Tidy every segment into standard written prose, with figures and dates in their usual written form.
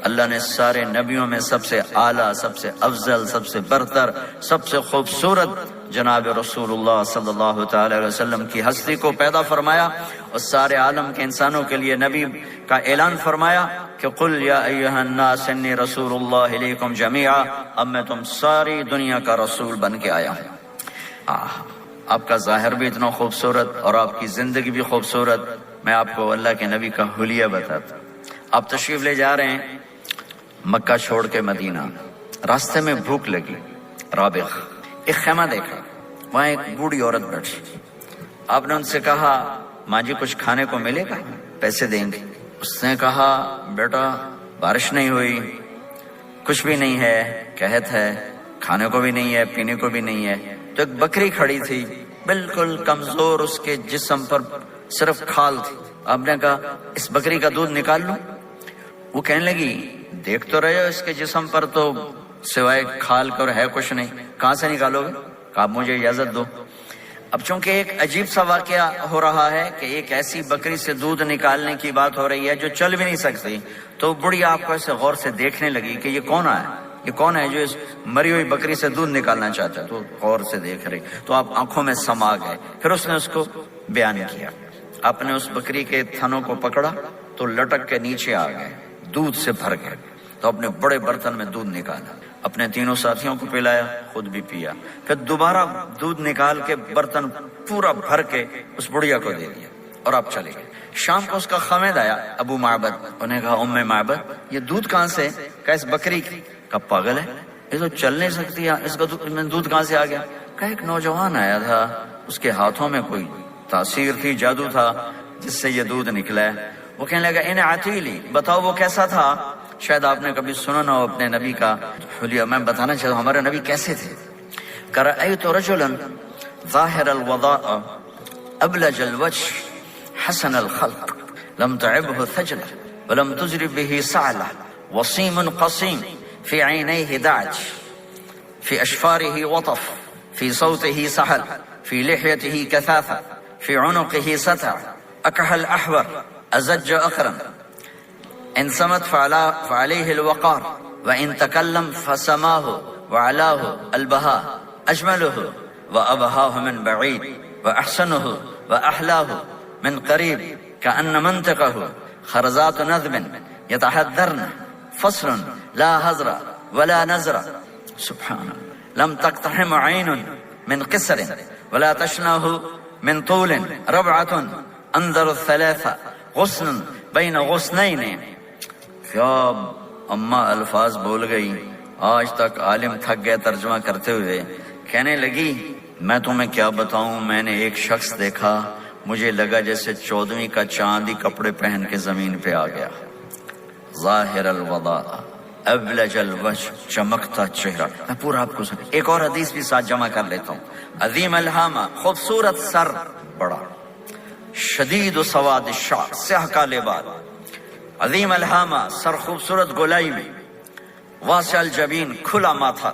اللہ نے سارے نبیوں میں سب سے اعلیٰ، سب سے افضل، سب سے برتر، سب سے خوبصورت جناب رسول اللہ صلی اللہ تعالی علیہ وسلم کی ہستی کو پیدا فرمایا اور سارے عالم کے انسانوں کے لیے نبی کا اعلان فرمایا کہ قل یا ایھا الناس انی رسول اللہ الیکم جمیعا، اب میں تم ساری دنیا کا رسول بن کے آیا ہوں۔ آپ کا ظاہر بھی اتنا خوبصورت اور آپ کی زندگی بھی خوبصورت۔ میں آپ کو اللہ کے نبی کا حلیہ بتاتا ہوں۔ آپ تشریف لے جا رہے ہیں مکہ چھوڑ کے مدینہ، راستے میں بھوک لگی، رابغ ایک خیمہ دیکھا، وہاں ایک بوڑھی عورت بیٹھی۔ آپ نے ان سے کہا ماں جی کچھ کھانے کو ملے گا، پیسے دیں گے؟ اس نے کہا بیٹا بارش نہیں ہوئی، کچھ بھی نہیں ہے، قحط ہے، کھانے کو بھی نہیں ہے، پینے کو بھی نہیں ہے۔ تو ایک بکری کھڑی تھی، بالکل کمزور، اس کے جسم پر صرف کھال تھی۔ آپ نے کہا اس بکری کا دودھ نکال لوں؟ وہ کہنے لگی دیکھ تو رہے ہو اس کے جسم پر تو سوائے کھال کر ہے کچھ نہیں، کہاں سے نکالو گے؟ کہا مجھے اجازت دو۔ اب چونکہ ایک عجیب سا واقعہ ہو رہا ہے کہ ایک ایسی بکری سے دودھ نکالنے کی بات ہو رہی ہے جو چل بھی نہیں سکتی، تو بڑھیا آپ کو ایسے غور سے دیکھنے لگی کہ یہ کون ہے، یہ کون ہے جو اس مری ہوئی بکری سے دودھ نکالنا چاہتا ہے؟ تو غور سے دیکھ رہی، تو آپ آنکھوں میں سما گئے۔ پھر اس نے اس کو بیان کیا۔ آپ نے اس بکری کے تھنوں کو پکڑا تو لٹک کے نیچے آ گئے، دودھ سے بھر گئے۔ تو اپنے بڑے برتن میں دودھ نکالا، اپنے تینوں ساتھیوں کو پلایا، خود بھی پیا، پھر دوبارہ دودھ نکال کے برتن پورا بھر کے اس بڑھیا کو دے دیا اور آپ چلے گئے۔ شام کو اس کا خامد آیا، ابو معبد، انہیں کہا ام معبد یہ دودھ کہاں سے؟ کہا اس بکری کی۔ کہا پاگل ہے، یہ تو چل نہیں سکتی، اس کا دودھ کہاں سے آ گیا؟ کہا ایک نوجوان آیا تھا، اس کے ہاتھوں میں کوئی تاثیر تھی، جادو تھا، جس سے یہ دودھ نکلا ہے۔ وہ کہنے لگا ان عتیلی، بتاؤ وہ کیسا تھا؟ شاید آپ نے کبھی سنا نہ ہو اپنے نبی کا حلیہ، میں بتانا چاہتا ہوں ہمارے نبی کیسے تھے۔ رأیت رجلا ظاہر الوضاء ابلج الوجه حسن الخلق لم تعبه ثجلة ولم تجرب به صعلة وصيم قصيم في عينيه دعج في أشفاره وطف في صوته سحل في لحيته كثافة في عنقه ستع أكحل أحور أزج أقرن إن صمت فعليه الوقار وإن تكلم فسماه وعلاه البهاء أجمله وأبهاه من بعيد وأحسنه وأحلاه من قريب كأن منطقه خرزات نذب يتحذرن فصل لا هزر ولا نزر سبحان لم تقتحم عين من قصر ولا تشنه من طول ربعة انظر الثلاثة غصن بين غصنين۔ کیا اماں الفاظ بول گئی، آج تک عالم تھک گئے ترجمہ کرتے ہوئے۔ کہنے لگی میں تمہیں کیا بتاؤں، میں نے ایک شخص دیکھا، مجھے لگا جیسے 14ویں کا چاندی کپڑے پہن کے زمین پہ آ گیا۔ ظاہر الوضاء ابلج الوجه، چمکتا چہرہ۔ میں پورا آپ کو ایک اور حدیث بھی ساتھ جمع کر لیتا ہوں۔ عظیم الہامہ، خوبصورت سر، بڑا شدید سواد الشعر، سیاہ کالے بال، عظیم الہامہ، سر خوبصورت گولائی میں، واسع الجبین، کھلا ماتھا،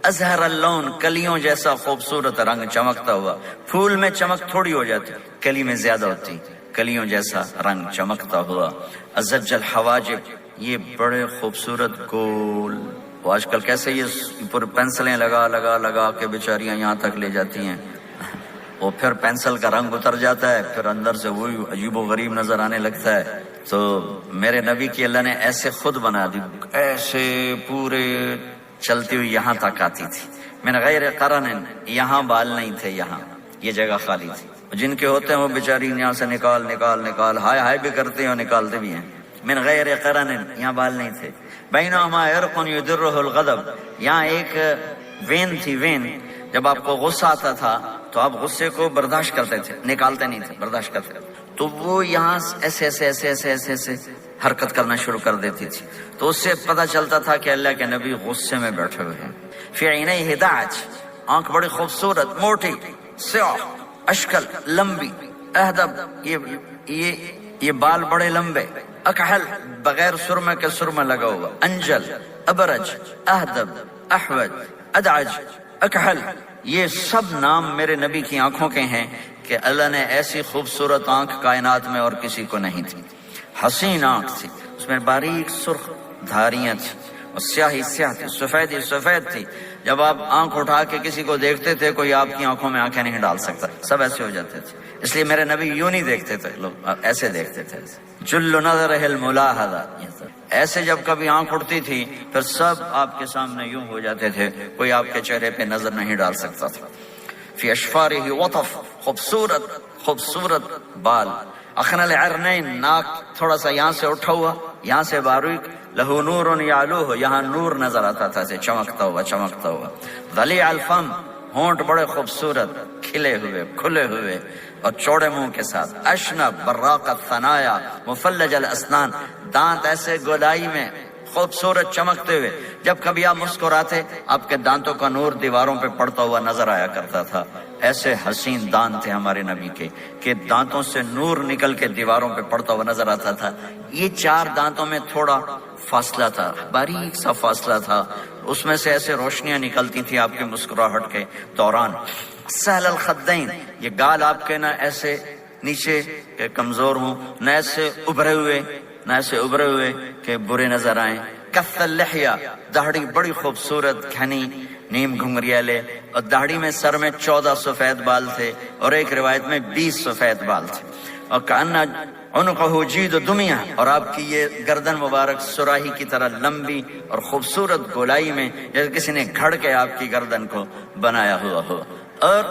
ازہر اللون، کلیوں جیسا خوبصورت رنگ چمکتا ہوا۔ پھول میں چمک تھوڑی ہو جاتی، کلی میں زیادہ ہوتی، کلیوں جیسا رنگ چمکتا ہوا۔ ازج الحواجب، یہ بڑے خوبصورت گول، وہ آج کل کیسے یہ پر پینسلیں لگا لگا لگا کے بیچاریاں یہاں تک لے جاتی ہیں، وہ پھر پینسل کا رنگ اتر جاتا ہے، پھر اندر سے وہی عجیب و غریب نظر آنے لگتا ہے۔ تو میرے نبی کی اللہ نے ایسے خود بنا دی، ایسے پورے چلتی ہوئی یہاں تک آتی تھی۔ من غیر قرن، یہاں بال نہیں تھے، یہاں یہ جگہ خالی تھی۔ جن کے ہوتے ہیں وہ بیچاری یہاں سے نکال نکال نکال ہائے ہائے بھی کرتے ہیں اور نکالتے بھی ہیں۔ من غیر قرن، یہاں بال نہیں تھے۔ بینہما عرق یدرہ الغضب، یہاں ایک وین تھی، وین، جب آپ کو غصہ آتا تھا تو آپ غصے کو برداشت کرتے تھے، نکالتے نہیں تھے، برداشت کرتے تھے، تو وہ یہاں ایسے ایسے ایسے ایسے ایسے ایسے حرکت کرنا شروع کر دیتی تھی، تو اس سے پتہ چلتا تھا کہ اللہ کے نبی غصے میں بیٹھے ہوئے ہیں۔ فی عینیہ دعج، آنکھ بڑی خوبصورت، موٹی، سیاہ، اشکل، لمبی، اہدب، یہ بال بڑے لمبے، اکحل، بغیر سرمے کے سرمہ لگا ہوا، انجل، ابرج، اہدب، احوج، ادعج، اکحل، یہ سب نام میرے نبی کی آنکھوں کے ہیں کہ اللہ نے ایسی خوبصورت آنکھ کائنات میں اور کسی کو نہیں تھی۔ حسین آنکھ تھی، اس میں باریک سرخ دھاریاں تھیں اور سیاہی سیاہ تھی، سفید ہی سفید تھی. جب آپ آنکھ اٹھا کے کسی کو دیکھتے تھے کوئی آپ کی آنکھوں میں آنکھیں نہیں ڈال سکتا، سب ایسے ہو جاتے تھے. اس لیے میرے نبی یوں نہیں دیکھتے تھے، لوگ ایسے دیکھتے تھے. جل نظرہ الملاحظہ، ایسے جب کبھی آنکھ اٹھتی تھی پھر سب آپ کے سامنے یوں ہو جاتے تھے، کوئی آپ کے چہرے پہ نظر نہیں ڈال سکتا تھا. فی اشفارہ وطف، خوبصورت خوبصورت بال. اخن العرنین، ناک تھوڑا سا یہاں سے اٹھا ہوا، یہاں سے باریک. لہو نور یعلوہ، یہاں نور نظر آتا تھا چمکتا ہوا چمکتا ہوا. ضلیع الفم، ہونٹ بڑے خوبصورت کھلے ہوئے کھلے ہوئے اور چوڑے منہ کے ساتھ. اشنب براق الثنایا مفلج الاسنان، دانت ایسے گولائی میں خوبصورت چمکتے ہوئے. جب کبھی آپ مسکراتے آپ کے دانتوں کا نور دیواروں پہ پڑتا ہوا نظر آیا کرتا تھا. ایسے حسین دانت تھے ہمارے نبی کے کہ دانتوں سے نور نکل کے دیواروں پہ پڑتا ہوا نظر آتا تھا. یہ 4 دانتوں میں تھوڑا فاصلہ تھا، باریک سا فاصلہ تھا، اس میں سے ایسے روشنیاں نکلتی تھی آپ کی مسکراہٹ کے دوران. سہل الخدین، یہ گال آپ کے نہ ایسے نیچے کہ کمزور ہوں، نہ ایسے ابھرے ہوئے کہ برے نظر آئیں. کف اللحیہ، داڑھی بڑی خوبصورت گھنی نیم گھنگریالے، اور داڑھی میں سر میں 14 سفید بال تھے اور ایک روایت میں 20 سفید بال تھے. اور کأن عنقہ جید دمیہ، اور آپ کی یہ گردن مبارک سراہی کی طرح لمبی اور خوبصورت گولائی میں، جیسے کسی نے گھڑ کے آپ کی گردن کو بنایا ہوا ہو. اور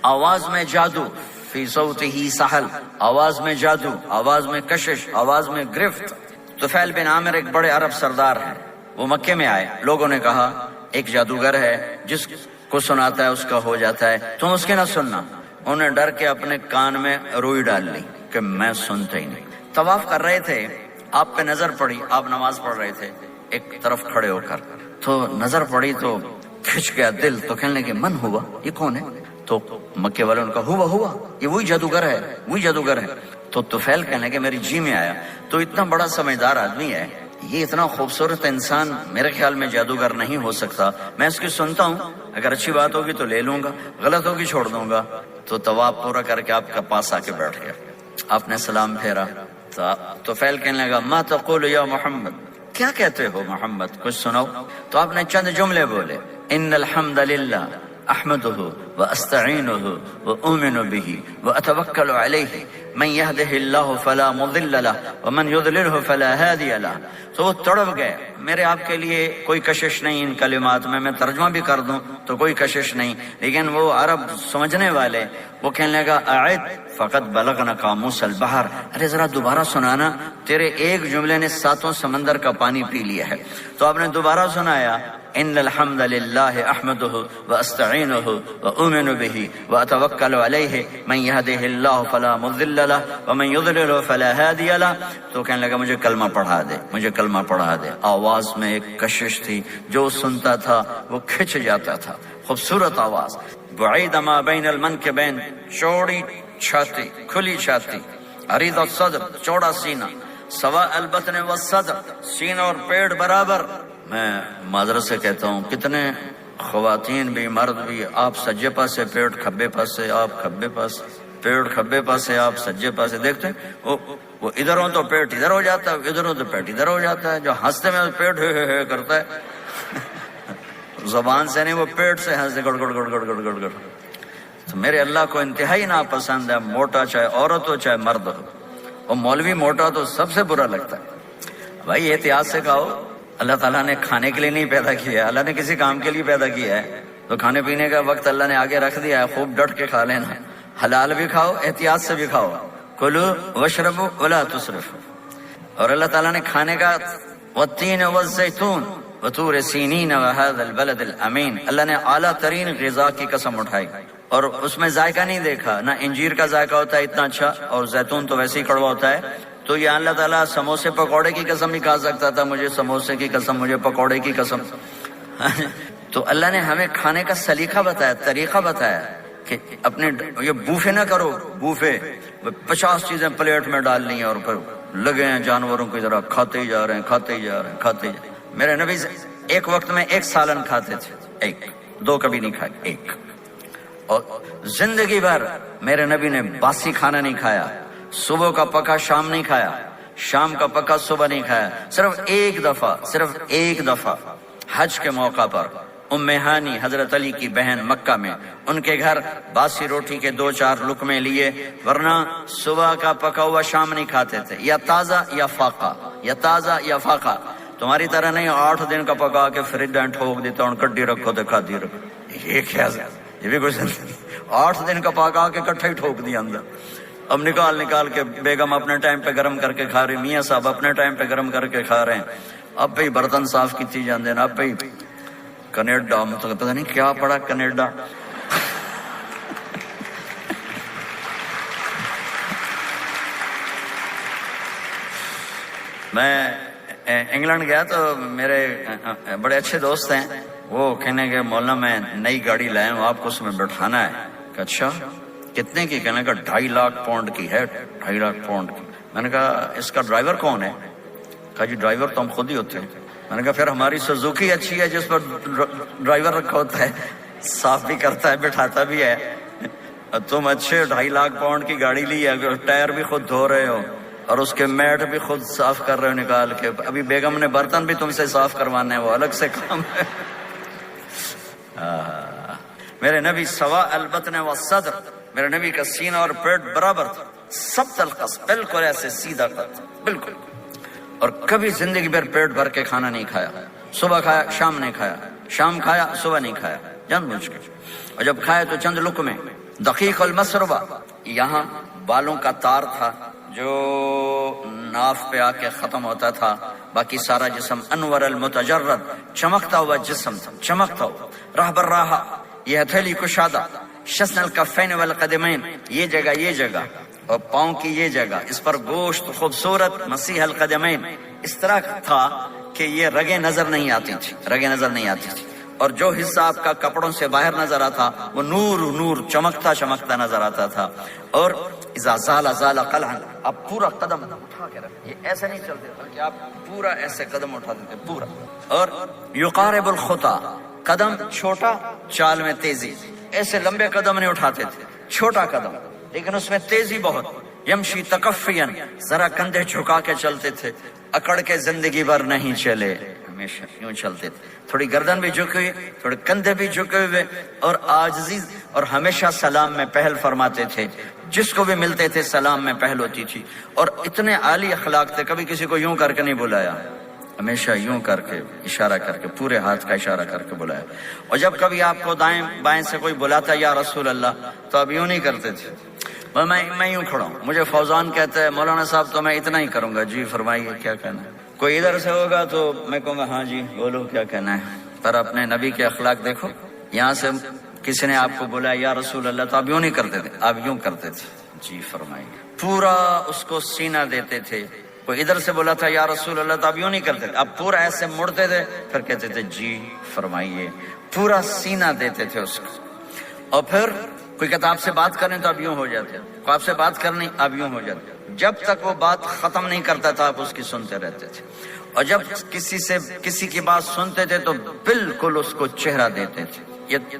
آواز میں جادو، فی صوتہ سحل، آواز میں جادو، آواز میں کشش، آواز میں گرفت. طفیل بن عامر ایک بڑے عرب سردار ہیں، وہ مکے میں آئے. لوگوں نے کہا ایک جادوگر ہے جس کو سناتا ہے اس کا ہو جاتا ہے، تم اس کے نہ سننا. انہیں ڈر کے اپنے کان میں روئی ڈال لی کہ میں سنتے ہی نہیں. طواف کر رہے تھے، آپ پہ نظر پڑی، آپ نماز پڑھ رہے تھے ایک طرف کھڑے ہو کر، تو نظر پڑی تو کھچ گیا دل. تو کہنے لگے من ہوا، یہ کون ہے؟ تو مکے والوں نے کہا ہوا یہ وہی جادوگر ہے. تو طفیل کہنے لگے میری جی میں آیا، تو اتنا بڑا سمجھدار آدمی ہے، یہ اتنا خوبصورت انسان میرے خیال میں جادوگر نہیں ہو سکتا. میں اس کی سنتا ہوں، اگر اچھی بات ہوگی تو لے لوں گا، غلط ہوگی چھوڑ دوں گا. تو طواف پورا کر کے آپ کے پاس آ کے بیٹھ گیا. آپ نے سلام پھیرا تو فیل کہنے لگا ما تقول یا محمد، کیا کہتے ہو محمد، کچھ سناؤ. تو آپ نے چند جملے بولے، ان الحمد للہ احمدہ واستعینہ واؤمن بہ واتوکل علیہ من یہدہ اللہ فلا مضل لہ ومن یضللہ فلا ہادی لہ. تو وہ تڑپ گئے. میرے آپ کے لیے کوئی کشش نہیں ان کلمات میں ترجمہ بھی کر دوں تو کوئی کشش نہیں، لیکن وہ عرب سمجھنے والے وہ کہنے لگا اعد فقط بلغنا قاموس البحر، ارے ذرا دوبارہ سنانا، تیرے ایک جملے نے 7 سمندر کا پانی پی لیا ہے. تو آپ نے دوبارہ سنایا ان الحمد للہ احمدہ واستعینہ واؤمن بہ واتوکل علیہ من یہدہ اللہ فلا مضل لہ ومن یضلل فلا ہادی لہ. تو کہنے لگا مجھے کلمہ پڑھا دے. آواز میں ایک کشش تھی، جو سنتا تھا وہ کھچ جاتا تھا. خوبصورت آواز. بعید ما بین المنکبین، چوڑی چھاتی کھلی چھاتی. عریض الصدر، چوڑا سینہ. سواء البطن والصدر، سینہ اور پیٹ برابر. میں معذرت سے کہتا ہوں کتنے خواتین بھی مرد بھی، آپ سجے پاسے پیٹ کھبے پاسے، آپ کھبے پاسے پیٹ کھبے پاسے، آپ سجے پاسے. دیکھتے ہیں وہ ادھر ہو تو پیٹ ادھر ہو جاتا ہے، ادھر ہو تو پیٹ ادھر ہو جاتا ہے. جو ہنستے میں پیٹ ہے کرتا ہے زبان سے نہیں، وہ پیٹ سے ہنستے گڑ گڑ گڑ گڑ گڑ گڑ گڑ. تو میرے اللہ کو انتہائی ناپسند ہے، موٹا چاہے عورت ہو چاہے مرد ہو. اور مولوی موٹا تو سب سے برا لگتا ہے. بھائی احتیاط سے کھاؤ، اللہ تعالیٰ نے کھانے کے لیے نہیں پیدا کیا ہے، اللہ نے کسی کام کے لیے پیدا کیا ہے. تو کھانے پینے کا وقت اللہ نے آگے رکھ دیا ہے، خوب ڈٹ کے کھا لینا. حلال بھی کھاؤ، احتیاط سے بھی کھاؤ. کلو واشربوا ولا تسرفوا. اور اللہ تعالیٰ نے کھانے کا والتین والزیتون وطور سینین وهذا البلد الامین، اللہ نے اعلیٰ ترین غذا کی قسم اٹھائی اور اس میں ذائقہ نہیں دیکھا. نہ انجیر کا ذائقہ ہوتا ہے اتنا اچھا، اور زیتون تو ویسے ہی کڑوا ہوتا ہے. تو یہ اللہ تعالیٰ سموسے پکوڑے کی قسم بھی کھا سکتا تھا، مجھے سموسے کی قسم، مجھے پکوڑے کی قسم. تو اللہ نے ہمیں کھانے کا سلیقہ بتایا، طریقہ بتایا کہ اپنے یہ بوفے نہ کرو. بوفے 50 چیزیں پلیٹ میں ڈال لی ہیں اور پھر لگے ہیں جانوروں کی طرح کھاتے ہی جا رہے ہیں. میرے نبی ایک وقت میں 1 سالن کھاتے تھے، 1 2 کبھی نہیں کھائے، 1. اور زندگی بھر میرے نبی نے باسی کھانا نہیں کھایا، صبح کا پکا شام نہیں کھایا. شام کا پکا صبح نہیں کھایا. صرف ایک دفعہ حج کے موقع پر ام ہانی حضرت علی کی بہن مکہ میں ان کے گھر باسی روٹی کے 2-4 لقمے لیے، ورنہ صبح کا پکا ہوا شام نہیں کھاتے تھے، یا تازہ یا فاقہ. تمہاری طرح نہیں 8 دن کا پکا کے فریج میں ٹھوک دیتا ہوں، کڈی رکھو تو کھاتی رکھو. یہ کیا یہ بھی کچھ نہیں. 8 دن کا پکا کے کٹھا ہی ٹھوک دیا اندر. اب نکال کے بیگم اپنے ٹائم پہ گرم کر کے کھا رہی، میاں صاحب اپنے ٹائم پہ گرم کر کے کھا رہے ہیں. اب بھی برتن صاف کیتی جاندے ہیں. اب بھی کینیڈا مطلب پتہ نہیں کیا پڑا کینیڈا. میں انگلینڈ گیا تو میرے بڑے اچھے دوست ہیں، وہ کہنے کہ مولانا میں نئی گاڑی لایا ہوں، آپ کو اس میں بٹھانا ہے. کہ اچھا کتنے کی؟ کہنے کا 2.5 لاکھ پاؤنڈ کی ہے. 2.5 لاکھ پاؤنڈ کی. میں نے کہا اس کا ڈرائیور کون ہے؟ کہا جی ڈرائیور تو ہم خود ہی ہوتے ہیں. میں نے کہا پھر ہماری سوزوکی اچھی ہے جس پر ڈرائیور رکھا ہوتا ہے، صاف بھی کرتا ہے بٹھاتا بھی ہے. تم اچھے 2.5 لاکھ پاؤنڈ کی گاڑی لی ہے، ٹائر بھی خود دھو رہے ہو اور اس کے میٹ بھی خود صاف کر رہے ہو نکال کے. ابھی بیگم نے برتن بھی تم سے صاف کروانا ہے، وہ الگ سے کام ہے. میرے نبی سوا البطن و صدر، میرے نبی کا سینہ اور پیٹ برابر تھا، سب تلقص، بالکل ایسے سیدھا تھا بالکل. اور کبھی زندگی بھر پیٹ بھر کے کھانا نہیں کھایا. صبح کھایا شام نہیں کھایا، شام کھایا صبح نہیں کھایا، جان بوجھ کے. اور جب کھایا تو چند لقمے. دقیق المسربہ، یہاں بالوں کا تار تھا جو ناف پہ آ کے ختم ہوتا تھا، باقی سارا جسم انور المتجرد، چمکتا ہوا جسم تھا، چمکتا ہوا. راہ بر راہ، یہ ہتھیلی کشادہ، شسن الکفین والقدمین، یہ جگہ اور پاؤں کی یہ جگہ، اس پر گوشت خوبصورت مسیح القدمین، اس طرح تھا کہ یہ رگیں نظر نہیں آتی تھی. اور جو حصہ آپ کا کپڑوں سے باہر نظر آتا وہ نور چمکتا نظر آتا تھا. اور اذا زال قلعا، آپ پورا قدم اٹھا کے رکھیں، یہ ایسے نہیں چلتے بلکہ آپ پورا ایسے قدم اٹھا دیتے پورا. اور یقارب الخطا، قدم چھوٹا چال میں تیزی، ایسے لمبے قدم نہیں اٹھاتے تھے، چھوٹا قدم لیکن اس میں تیزی بہت. یمشی تکفین، ذرا کندھے جھکا کے چلتے تھے، اکڑ کے زندگی بھر نہیں چلے، ہمیشہ یوں چلتے تھے. تھوڑی گردن بھی جھکی ہوئی، تھوڑے کندھے بھی جھکے ہوئے، اور عاجزی. اور ہمیشہ سلام میں پہل فرماتے تھے، جس کو بھی ملتے تھے سلام میں پہل ہوتی تھی. اور اتنے عالی اخلاق تھے، کبھی کسی کو یوں کر کے نہیں بلایا، ہمیشہ یوں کر کے اشارہ کر کے، پورے ہاتھ کا اشارہ کر کے بلایا. اور جب کبھی آپ کو دائیں بائیں سے کوئی بلاتا یا رسول اللہ تو آپ یوں نہیں کرتے تھے. میں یوں کھڑا ہوں، مجھے فوزان کہتا ہے مولانا صاحب تو میں اتنا ہی کروں گا. جی فرمائیے کیا کہنا ہے. کوئی ادھر سے ہوگا تو میں کہوں گا ہاں جی بولو کیا کہنا ہے. پر اپنے نبی کے اخلاق دیکھو، یہاں سے کسی نے آپ کو بولا یا رسول اللہ تو آپ یوں نہیں کرتے تھے، آپ یوں کرتے تھے. جی فرمائیے، پورا اس کو سینہ دیتے تھے. کوئی ادھر سے بولا تھا یا رسول اللہ تو آپ یوں نہیں کرتے تھے، آپ پورا ایسے مڑتے تھے، پھر کہتے تھے جی فرمائیے، پورا سینہ دیتے تھے اس کو. اور پھر کوئی کہتا آپ سے بات کریں تو آپ یوں ہو جاتے، کوئی آپ سے بات کرنی آپ یوں ہو جاتے. جب تک وہ بات ختم نہیں کرتا تھا آپ اس کی سنتے رہتے تھے. اور جب کسی کی بات سنتے تھے تو بالکل اس کو چہرہ دیتے تھے.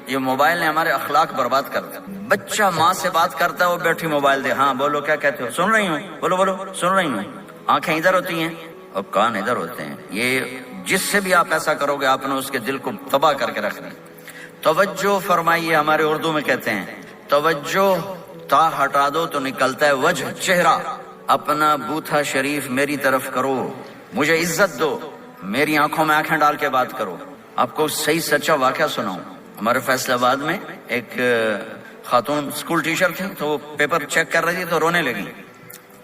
یہ موبائل نے ہمارے اخلاق برباد کر دیا. بچہ ماں سے بات کرتا ہے، وہ بیٹھی موبائل دے، ہاں بولو کیا کہتے ہو، سن رہی ہوں، بولو سن رہی ہوں. آنکھیں ادھر ہوتی ہیں اور کان ادھر ہوتے ہیں. یہ جس سے بھی آپ ایسا کرو گے آپ نے اس کے دل کو تباہ کر کے رکھ دیا. توجہ فرمائیے، ہمارے اردو میں کہتے ہیں توجہ، تا ہٹا دو تو نکلتا ہے وجہ، چہرہ. اپنا بوتھا شریف میری طرف کرو، مجھے عزت دو، میری آنکھوں میں آنکھیں ڈال کے بات کرو. آپ کو صحیح سچا واقعہ سناؤں. ہمارے فیصل آباد میں ایک خاتون اسکول ٹیچر تھی، تو وہ پیپر چیک کر رہی تھی تو رونے لگی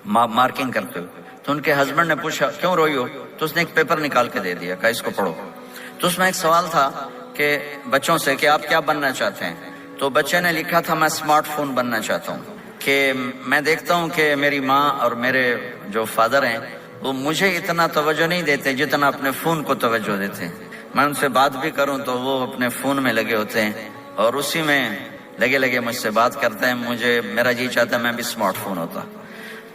مارکنگ کرتے ہوئے. تو ان کے ہسبینڈ نے پوچھا کیوں روئی ہو؟ تو اس نے ایک پیپر نکال کے دے دیا، کہا اس کو پڑھو. تو اس میں ایک سوال تھا کہ بچوں سے کہ آپ کیا بننا چاہتے ہیں؟ تو بچے نے لکھا تھا میں اسمارٹ فون بننا چاہتا ہوں، کہ میں دیکھتا ہوں کہ میری ماں اور میرے جو فادر ہیں وہ مجھے اتنا توجہ نہیں دیتے جتنا اپنے فون کو توجہ دیتے ہیں. میں ان سے بات بھی کروں تو وہ اپنے فون میں لگے ہوتے ہیں اور اسی میں لگے مجھ سے بات کرتے ہیں. میرا جی چاہتا ہے میں بھی اسمارٹ فون ہوتا.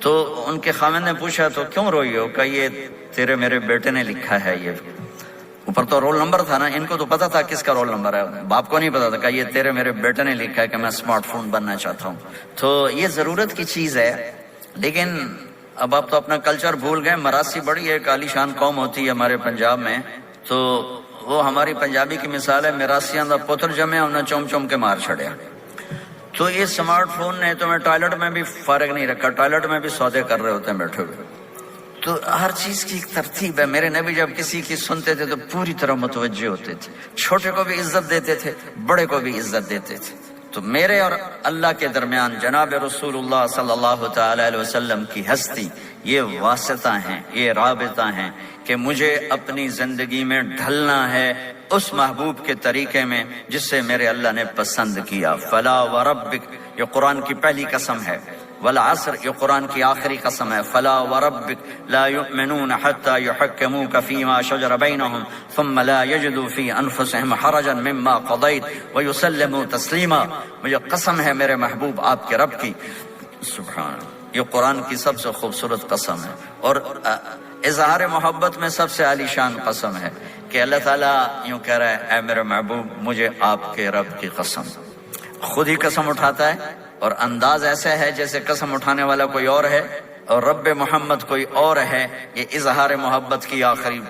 تو ان کے خاوند نے پوچھا تو کیوں روئی ہو؟ کہ یہ تیرے میرے بیٹے نے لکھا ہے. یہ اوپر تو رول نمبر تھا نا، ان کو تو پتا تھا کس کا رول نمبر ہے، باپ کو نہیں پتا تھا. کہ یہ تیرے میرے بیٹے نے لکھا ہے کہ میں اسمارٹ فون بننا چاہتا ہوں. تو یہ ضرورت کی چیز ہے، لیکن اب آپ تو اپنا کلچر بھول گئے. مراسی بڑی ایک عالیشان قوم ہوتی ہے ہمارے پنجاب میں, تو وہ ہماری پنجابی کی مثال ہے, مراسیاں دا پتر جمے انہیں چوم چوم کے مار چھڑیا. تو یہ سمارٹ فون نے تمہیں ٹوائلٹ میں بھی فارغ نہیں رکھا, ٹوائلٹ میں بھی سودے کر رہے ہوتے ہیں بیٹھے ہوئے. تو ہر چیز کی ایک ترتیب ہے. میرے نبی جب کسی کی سنتے تھے تو پوری طرح متوجہ ہوتے تھے, چھوٹے کو بھی عزت دیتے تھے, بڑے کو بھی عزت دیتے تھے. تو میرے اور اللہ کے درمیان جناب رسول اللہ صلی اللہ تعالی علیہ وسلم کی ہستی, یہ واسطہ ہیں, یہ رابطہ ہیں کہ مجھے اپنی زندگی میں ڈھلنا ہے اس محبوب کے طریقے میں جس سے میرے اللہ نے پسند کیا. فلا وربک, یہ قرآن کی پہلی قسم ہے. والعصر, یہ قرآن کی آخری قسم ہے. فلا وربک لا یؤمنون حتی یحکموک فیما شجر بینہم ثم لا یجدوا فی انفسہم حرجا مما قضیت ویسلموا تسلیما. مجھے قسم ہے میرے محبوب آپ کے رب کی. سبحان, یہ قرآن کی سب سے خوبصورت قسم ہے اور اظہار محبت میں سب سے عالی شان قسم ہے کہ اللہ تعالیٰ یوں کہہ رہا ہے, اے میرے محبوب مجھے آپ کے رب کی قسم. خود ہی قسم اٹھاتا ہے اور انداز ایسا ہے جیسے قسم اٹھانے والا کوئی اور ہے اور رب محمد کوئی اور ہے. یہ اظہار محبت کی آخری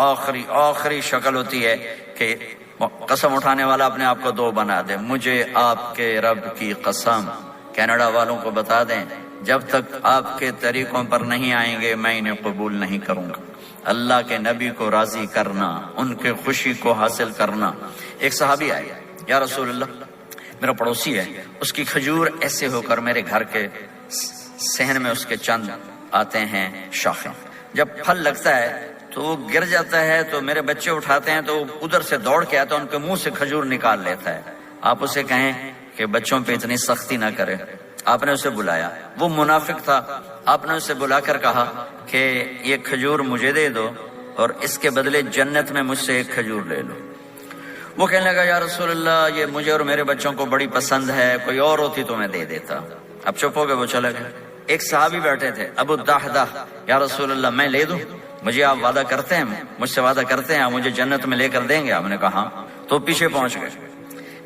آخری آخری شکل ہوتی ہے کہ قسم اٹھانے والا اپنے آپ کو دو بنا دے. مجھے آپ کے رب کی قسم. کینیڈا والوں کو بتا دیں, جب تک آپ کے طریقوں پر نہیں آئیں گے میں انہیں قبول نہیں کروں گا. اللہ کے نبی کو راضی کرنا, ان کے خوشی کو حاصل کرنا. ایک صحابی آئے, یا رسول اللہ میرا پڑوسی ہے, اس کی کھجور ایسے ہو کر میرے گھر کے صحن میں اس کے چند آتے ہیں شاخیں, جب پھل لگتا ہے تو وہ گر جاتا ہے, تو میرے بچے اٹھاتے ہیں تو ادھر سے دوڑ کے آتا ہے, ان کے منہ سے کھجور نکال لیتا ہے. آپ اسے کہیں کہ بچوں پہ اتنی سختی نہ کرے. آپ نے اسے بلایا, وہ منافق تھا. آپ نے اسے بلا کر کہا کہ یہ کھجور مجھے دے دو اور اس کے بدلے جنت میں مجھ سے ایک کھجور لے لو. وہ کہنے لگا, یا رسول اللہ یہ مجھے اور میرے بچوں کو بڑی پسند ہے, کوئی اور ہوتی تو میں دے دیتا. اب چپ ہو گئے, وہ چلے گئے. ایک صحابی بیٹھے تھے, ابو الدحدہ, یا رسول اللہ میں لے دوں, مجھے آپ وعدہ کرتے ہیں, مجھ سے وعدہ کرتے ہیں آپ مجھے جنت میں لے کر دیں گے؟ آپ نے کہا ہاں. تو پیچھے پہنچ گئے.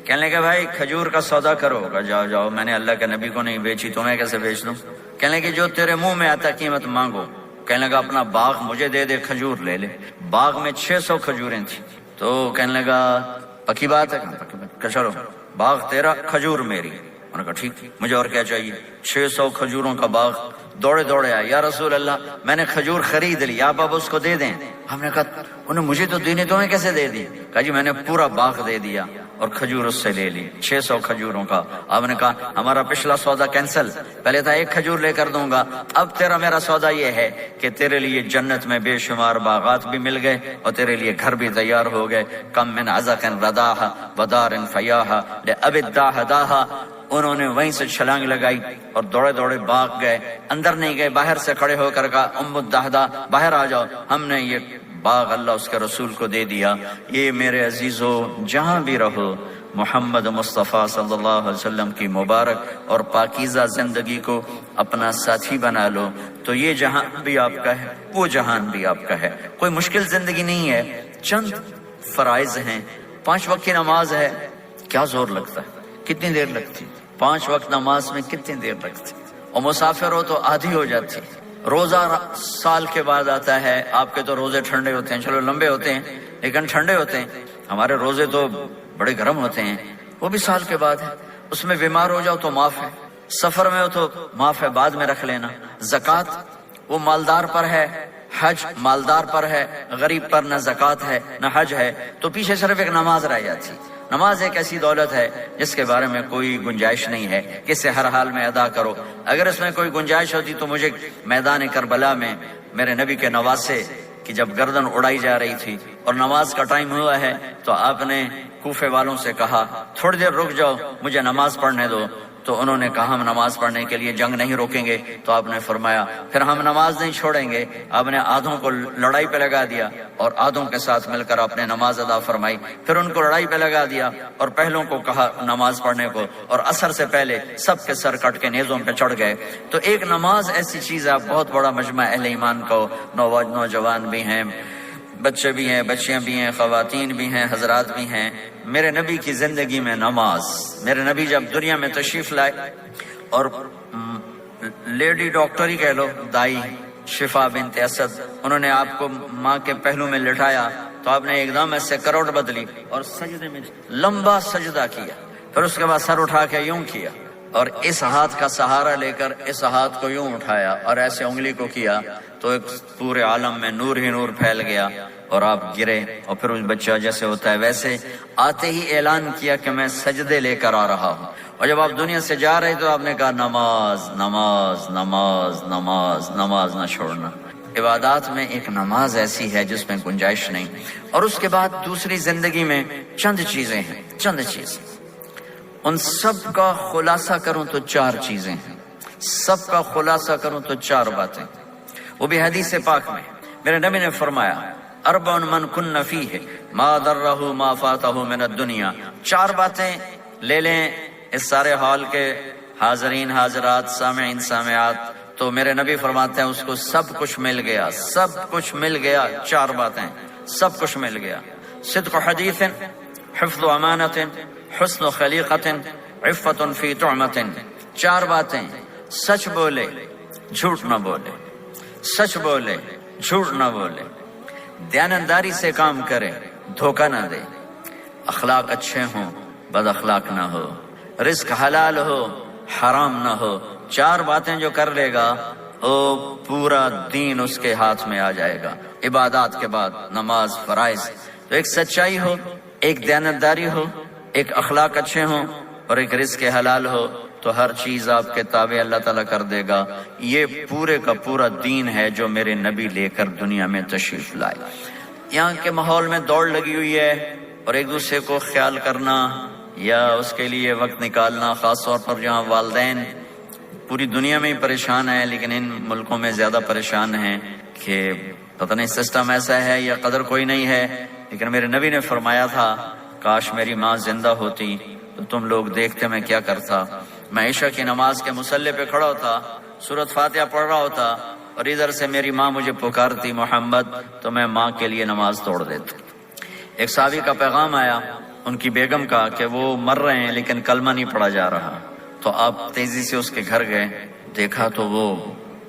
کہنے لگے بھائی کھجور کا سودا کرو. کہا جاؤ جاؤ, میں نے اللہ کے نبی کو نہیں بیچی, تمہیں کیسے بیچ دوں؟ کہنے لگے جو تیرے منہ میں آتا قیمت مانگو. کہنے لگا اپنا باغ مجھے دے دے, کھجور لے لے. باغ میں 600 کھجوریں تھیں. تو کہنے لگا پکی بات ہے؟ کہ چلو باغ تیرا کھجور میری. انہوں نے کہا ٹھیک, مجھے اور کیا چاہیے. 600 کھجوروں کا باغ. دوڑے دوڑے آئے, یا رسول اللہ میں نے کھجور خرید لی, آپ اب اس کو دے دیں. ہم نے کہا انہیں مجھے تو دینی, تمہیں کیسے دے دی؟ کہا جی میں نے پورا باغ دے دیا اور کھجور اس سے لے لی, 600 کھجوروں کا. آپ نے کہا ہمارا پچھلا سودا کینسل, پہلے تھا ایک کھجور لے کر دوں گا, اب تیرا میرا سودا یہ ہے کہ تیرے لیے جنت میں بے شمار باغات بھی مل گئے اور تیرے لیے گھر بھی تیار ہو گئے. کم من عزق رداہا ودار فیاہا لأب الداہ داہا. انہوں نے وہیں سے چھلانگ لگائی اور دوڑے دوڑے باغ گئے. اندر نہیں گئے, باہر سے کھڑے ہو کر کہا ام الدحدہ باہر آ جاؤ, ہم نے یہ باغ اللہ اس کے رسول کو دے دیا. یہ میرے عزیزو جہاں بھی رہو محمد مصطفیٰ صلی اللہ علیہ وسلم کی مبارک اور پاکیزہ زندگی کو اپنا ساتھی بنا لو, تو یہ جہان بھی آپ کا ہے, وہ جہان بھی آپ کا ہے. کوئی مشکل زندگی نہیں ہے, چند فرائض ہیں. 5 وقت کی نماز ہے, کیا زور لگتا ہے, کتنی دیر لگتی؟ 5 وقت نماز میں کتنی دیر لگتی؟ اور مسافر ہو تو آدھی ہو جاتی. روزہ سال کے بعد آتا ہے, آپ کے تو روزے ٹھنڈے ہوتے ہیں, چلو لمبے ہوتے ہیں لیکن ٹھنڈے ہوتے ہیں. ہمارے روزے تو بڑے گرم ہوتے ہیں, وہ بھی سال کے بعد ہے. اس میں بیمار ہو جاؤ تو معاف ہے, سفر میں ہو تو معاف ہے, بعد میں رکھ لینا. زکوٰۃ وہ مالدار پر ہے, حج مالدار پر ہے, غریب پر نہ زکوٰۃ ہے نہ حج ہے, تو پیچھے صرف ایک نماز رہ جاتی. نماز ایک ایسی دولت ہے جس کے بارے میں کوئی گنجائش نہیں ہے کہ اسے ہر حال میں ادا کرو. اگر اس میں کوئی گنجائش ہوتی تو مجھے میدان کربلا میں میرے نبی کے نواسے کی جب گردن اڑائی جا رہی تھی اور نماز کا ٹائم ہوا ہے تو آپ نے کوفے والوں سے کہا تھوڑی دیر رک جاؤ, مجھے نماز پڑھنے دو. تو انہوں نے کہا ہم نماز پڑھنے کے لیے جنگ نہیں روکیں گے. تو آپ نے فرمایا پھر ہم نماز نہیں چھوڑیں گے. آپ نے آدھوں کو لڑائی پہ لگا دیا اور آدھوں کے ساتھ مل کر آپ نے نماز ادا فرمائی. پھر ان کو لڑائی پہ لگا دیا اور پہلوں کو کہا نماز پڑھنے کو, اور عصر سے پہلے سب کے سر کٹ کے نیزوں پہ چڑھ گئے. تو ایک نماز ایسی چیز ہے, بہت بڑا مجمع اہل ایمان کو, نوجوان بھی ہیں, بچے بھی ہیں, بچیاں بھی ہیں, خواتین بھی ہیں, حضرات بھی ہیں. میرے نبی کی زندگی میں نماز, میرے نبی جب دنیا میں تشریف لائے اور لیڈی ڈاکٹر ہی کہہ لو، دائی شفا بنت اسد، انہوں نے آپ کو ماں کے پہلو میں لٹایا تو آپ نے ایک دم ایسے کروٹ بدلی اور سجدے میں لمبا سجدہ کیا، پھر اس کے بعد سر اٹھا کے یوں کیا اور اس ہاتھ کا سہارا لے کر اس ہاتھ کو یوں اٹھایا اور ایسے انگلی کو کیا تو ایک پورے عالم میں نور ہی نور پھیل گیا اور آپ گرے، اور پھر اس بچہ جیسے ہوتا ہے ویسے آتے ہی اعلان کیا کہ میں سجدے لے کر آ رہا ہوں، اور جب آپ دنیا سے جا رہے تو آپ نے کہا نماز نماز نماز نماز نماز نہ چھوڑنا۔ عبادات میں ایک نماز ایسی ہے جس میں گنجائش نہیں، اور اس کے بعد دوسری زندگی میں چند چیزیں ہیں، چند چیزیں، ان سب کا خلاصہ کروں تو 4 چیزیں ہیں، سب کا خلاصہ کروں تو 4 باتیں، وہ بھی حدیث پاک میں میرے نبی نے فرمایا اربع من کن فیہ ما ضرہ ما فاتہ من الدنیا، 4 باتیں لے لیں اس سارے ہال کے حاضرین حاضرات سامعین سامعات، تو میرے نبی فرماتے ہیں اس کو سب کچھ مل گیا، سب کچھ مل گیا، 4 باتیں سب کچھ مل گیا، صدق حدیث، حفظ امانت، حسن خلیقت، عفت فی طعمت، 4 باتیں، سچ بولے جھوٹ نہ بولے، سچ بولے جھوٹ نہ بولے، دیانتداری سے کام کرے دھوکہ نہ دے، اخلاق اچھے ہوں بد اخلاق نہ ہو، رزق حلال ہو حرام نہ ہو، 4 باتیں جو کر لے گا وہ پورا دین اس کے ہاتھ میں آ جائے گا۔ عبادات کے بعد نماز فرائض، تو ایک سچائی ہو، ایک دیانتداری ہو، ایک اخلاق اچھے ہوں اور ایک رزق حلال ہو تو ہر چیز آپ کے تابع اللہ تعالیٰ کر دے گا۔ یہ پورے کا پورا دین ہے جو میرے نبی لے کر دنیا میں تشریف لائے۔ یہاں کے ماحول میں دوڑ لگی ہوئی ہے اور ایک دوسرے کو خیال کرنا یا اس کے لیے وقت نکالنا، خاص طور پر جہاں والدین پوری دنیا میں ہی پریشان ہیں لیکن ان ملکوں میں زیادہ پریشان ہیں کہ پتہ نہیں سسٹم ایسا ہے یا قدر کوئی نہیں ہے، لیکن میرے نبی نے فرمایا تھا کاش میری ماں زندہ ہوتی تو تم لوگ دیکھتے میں کیا کرتا، میں عشاء کی نماز کے مصلی پہ کھڑا ہوتا، سورۃ فاتحہ پڑھ رہا ہوتا اور ادھر سے میری ماں مجھے پکارتی محمد، تو میں ماں کے لیے نماز توڑ دیتا۔ ایک صحابی کا پیغام آیا ان کی بیگم کا کہ وہ مر رہے ہیں لیکن کلمہ نہیں پڑھا جا رہا، تو آپ تیزی سے اس کے گھر گئے، دیکھا تو وہ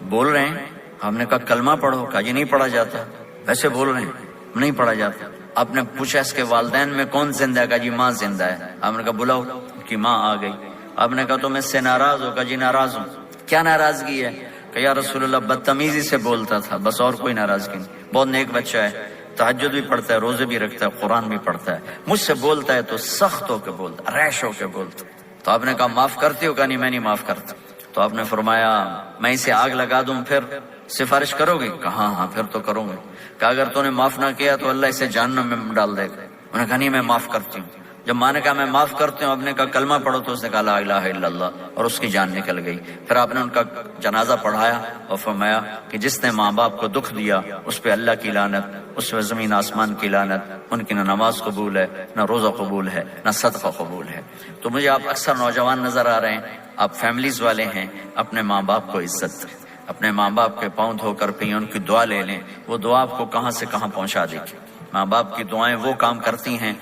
بول رہے ہیں، ہم نے کہا کلمہ پڑھو، کہا یہ نہیں پڑھا جاتا، ویسے بول رہے ہیں نہیں پڑھا جاتا۔ آپ نے پوچھا اس کے والدین میں کون زندہ ہے، کہا جی ماں زندہ ہے۔ آپ نے کہا بلاؤ، کہ ماں آ گئی۔ آپ نے کہا تم اس سے ناراض ہو، کہا جی ناراض ہوں۔ کیا ناراضگی ہے؟ کہ یا رسول اللہ بدتمیزی سے بولتا تھا، بس اور کوئی ناراضگی نہیں، بہت نیک بچہ ہے، تہجد بھی پڑھتا ہے، روزے بھی رکھتا ہے، قرآن بھی پڑھتا ہے، مجھ سے بولتا ہے تو سخت ہو کے بولتا، ریش ہو کے بولتا۔ تو آپ نے کہا معاف کرتی ہو؟ کہا نہیں میں نہیں معاف کرتا۔ تو آپ نے فرمایا میں اسے آگ لگا دوں پھر سفارش کرو گے؟ کہا ہاں پھر تو کروں گا۔ کہ اگر تو نے معاف نہ کیا تو اللہ اسے جہنم میں ڈال دے گا۔ انہوں نے کہا نہیں میں معاف کرتی ہوں۔ جب ماں نے کہا میں معاف کرتی ہوں، آپ نے کہا کلمہ پڑھو، تو اس نے کہا لا الہ الا اللہ، اور اس کی جان نکل گئی۔ پھر آپ نے ان کا جنازہ پڑھایا اور فرمایا کہ جس نے ماں باپ کو دکھ دیا اس پہ اللہ کی لعنت، اس پہ زمین آسمان کی لعنت، ان کی نہ نماز قبول ہے نہ روزہ قبول ہے نہ صدقہ قبول ہے۔ تو مجھے آپ اکثر نوجوان نظر آ رہے ہیں، آپ فیملیز والے ہیں، اپنے ماں باپ کو عزت دیں، اپنے ماں باپ کے پاؤں دھو کر پئیں، ان کی دعا لے لیں، وہ دعا آپ کو کہاں سے کہاں پہنچا دے گی۔ ماں باپ کی دعائیں وہ کام کرتی ہیں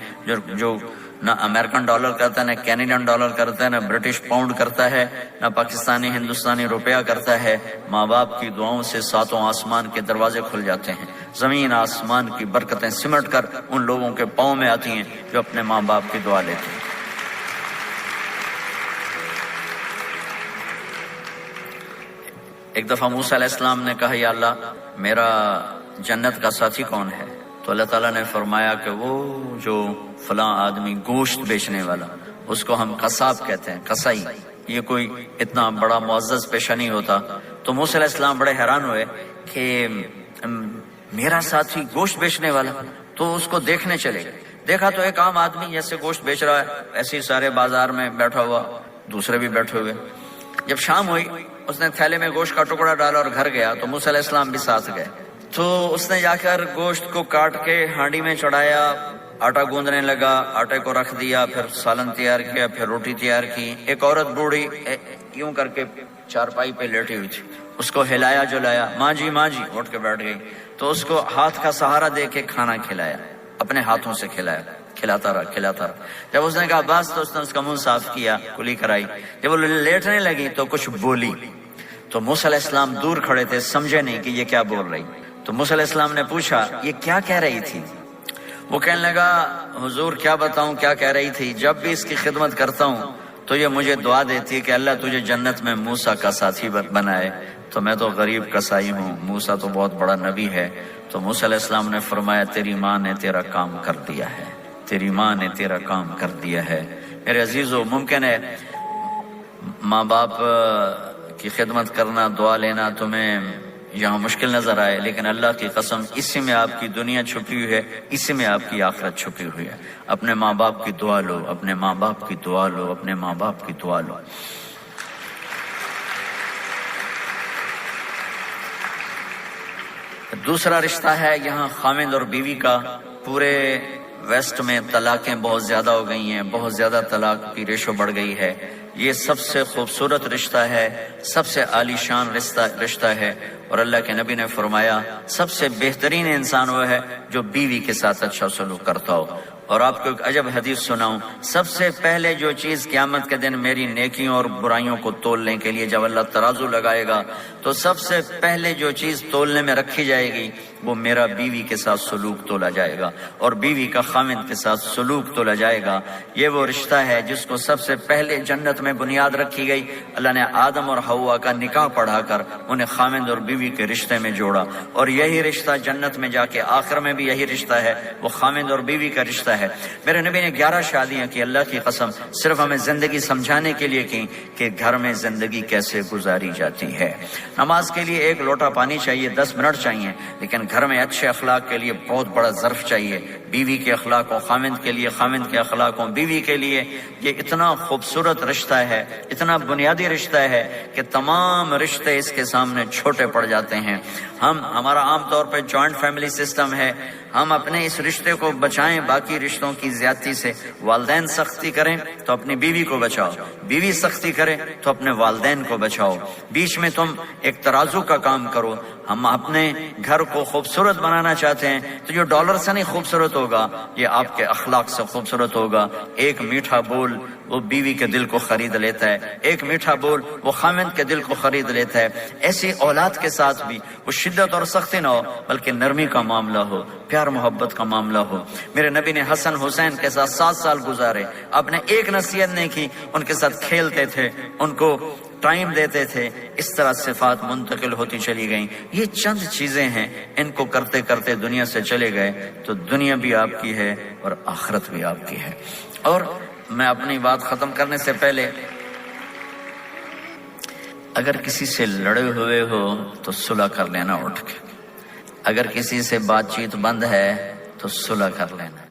جو نہ امریکن ڈالر کرتا ہے، نہ کینیڈین ڈالر کرتا ہے، نہ برٹش پاؤنڈ کرتا ہے، نہ پاکستانی ہندوستانی روپیہ کرتا ہے۔ ماں باپ کی دعاؤں سے 7 آسمان کے دروازے کھل جاتے ہیں، زمین آسمان کی برکتیں سمٹ کر ان لوگوں کے پاؤں میں آتی ہیں جو اپنے ماں باپ کی دعا لیتے ہیں۔ ایک دفعہ موسیٰ علیہ السلام نے کہا یا اللہ میرا جنت کا ساتھی کون ہے؟ تو اللہ تعالیٰ نے فرمایا کہ وہ جو فلاں آدمی گوشت بیچنے والا، اس کو ہم قصاب کہتے ہیں، قصائی، یہ کوئی اتنا بڑا معزز پیشہ نہیں ہوتا۔ تو موسیٰ علیہ السلام بڑے حیران ہوئے کہ میرا ساتھی گوشت بیچنے والا، تو اس کو دیکھنے چلے گئے۔ دیکھا تو ایک عام آدمی جیسے گوشت بیچ رہا ہے، ایسے ہی سارے بازار میں بیٹھا ہوا، دوسرے بھی بیٹھے ہوئے۔ جب شام ہوئی اس نے تھیلے میں گوشت کا ٹکڑا ڈالا اور گھر گیا، تو موسیٰ علیہ السلام بھی ساتھ گئے۔ تو اس نے جا کر گوشت کو کاٹ کے ہانڈی میں چڑھایا، آٹا گوندنے لگا، آٹے کو رکھ دیا، پھر سالن تیار کیا، پھر روٹی تیار کی۔ ایک عورت بوڑھی یوں کر کے چارپائی پہ لیٹی ہوئی تھی، اس کو ہلایا جلایا، ماں جی اٹھ کے بیٹھ گئی۔ تو اس کو ہاتھ کا سہارا دے کے کھانا کھلایا، اپنے ہاتھوں سے کھلایا، کھلاتا رہا۔ جب اس نے کہا بس، تو اس نے اس کا منہ صاف کیا، کلی کرائی۔ جب وہ لیٹنے لگی تو کچھ بولی، تو موسیٰ علیہ السلام دور کھڑے تھے، سمجھے نہیں کہ یہ کیا بول رہی. تو موسیٰ علیہ السلام نے پوچھا یہ کیا کہہ رہی تھی؟ وہ کہنے لگا حضور کیا بتاؤں کیا کہہ رہی تھی، جب بھی اس کی خدمت کرتا ہوں تو یہ مجھے دعا دیتی ہے کہ اللہ تجھے جنت میں موسیٰ کا ساتھی بنائے. تو میں تو غریب کسائی ہوں، موسیٰ تو بہت بڑا نبی ہے. تو موسیٰ علیہ السلام نے فرمایا تیری ماں نے تیرا کام کر دیا ہے، تیری ماں نے تیرا کام کر دیا ہے. میرے عزیزو، ممکن ہے ماں باپ کی خدمت کرنا، دعا لینا تمہیں یہاں مشکل نظر آئے، لیکن اللہ کی قسم اسی میں آپ کی دنیا چھپی ہوئی ہے، اسی میں آپ کی آخرت چھپی ہوئی ہے. اپنے ماں باپ کی دعا لو، اپنے ماں باپ کی دعا لو، اپنے ماں باپ کی دعا لو. دوسرا رشتہ ہے یہاں خاوند اور بیوی کا. پورے ویسٹ میں طلاقیں بہت زیادہ ہو گئی ہیں، بہت زیادہ طلاق کی ریشو بڑھ گئی ہے. یہ سب سے خوبصورت رشتہ ہے، سب سے عالی شان رشتہ ہے. اور اللہ کے نبی نے فرمایا سب سے بہترین انسان وہ ہے جو بیوی کے ساتھ اچھا سلوک کرتا ہو. اور آپ کو ایک عجب حدیث سناؤں، سب سے پہلے جو چیز قیامت کے دن میری نیکیوں اور برائیوں کو تولنے کے لیے جب اللہ ترازو لگائے گا تو سب سے پہلے جو چیز تولنے میں رکھی جائے گی وہ میرا بیوی کے ساتھ سلوک تولا جائے گا، اور بیوی کا خاوند کے ساتھ سلوک تولا جائے گا. یہ وہ رشتہ ہے جس کو سب سے پہلے جنت میں بنیاد رکھی گئی. اللہ نے آدم اور حوا کا نکاح پڑھا کر انہیں خاوند اور بیوی کے رشتے میں جوڑا، اور یہی رشتہ جنت میں جا کے آخر میں بھی یہی رشتہ ہے، وہ خاوند اور بیوی کا رشتہ ہے. میرے نبی نے 11 شادیاں کی، اللہ کی قسم صرف ہمیں زندگی سمجھانے کے لیے کی کہ گھر میں زندگی کیسے گزاری جاتی ہے. نماز کے لیے 1 لوٹا پانی چاہیے، 10 منٹ چاہیے، لیکن گھر میں اچھے اخلاق کے لیے بہت بڑا ظرف چاہیے. بیوی کے اخلاق و خاوند کے لیے، خاوند کے اخلاق و بیوی کے لیے. یہ اتنا خوبصورت رشتہ ہے، اتنا بنیادی رشتہ ہے کہ تمام رشتے اس کے سامنے چھوٹے پڑ جاتے ہیں. ہمارا عام طور پہ جوائنٹ فیملی سسٹم ہے، ہم اپنے اس رشتے کو بچائیں باقی رشتوں کی زیادتی سے. والدین سختی کریں تو اپنی بیوی کو بچاؤ، بیوی سختی کرے تو اپنے والدین کو بچاؤ. بیچ میں تم ایک ترازو کا کام کرو. ہم اپنے گھر کو خوبصورت بنانا چاہتے ہیں تو یہ ڈالر سے نہیں خوبصورت ہوگا، یہ آپ کے اخلاق سے خوبصورت ہوگا. ایک میٹھا بول وہ بیوی کے دل کو خرید لیتا ہے، ایک میٹھا بول وہ خاوند کے دل کو خرید لیتا ہے. ایسی اولاد کے ساتھ بھی وہ شدت اور سختی نہ ہو بلکہ نرمی کا معاملہ ہو، پیار محبت کا معاملہ ہو. میرے نبی نے حسن حسین کے ساتھ 7 سال گزارے، آپ نے ایک نصیحت نہیں کی، ان کے ساتھ کھیلتے تھے، ان کو ٹائم دیتے تھے. اس طرح صفات منتقل ہوتی چلی گئیں. یہ چند چیزیں ہیں، ان کو کرتے کرتے دنیا سے چلے گئے تو دنیا بھی آپ کی ہے اور آخرت بھی آپ کی ہے. اور میں اپنی بات ختم کرنے سے پہلے اگر کسی سے لڑے ہوئے ہو تو صلح کر لینا اٹھ کے، اگر کسی سے بات چیت بند ہے تو صلح کر لینا.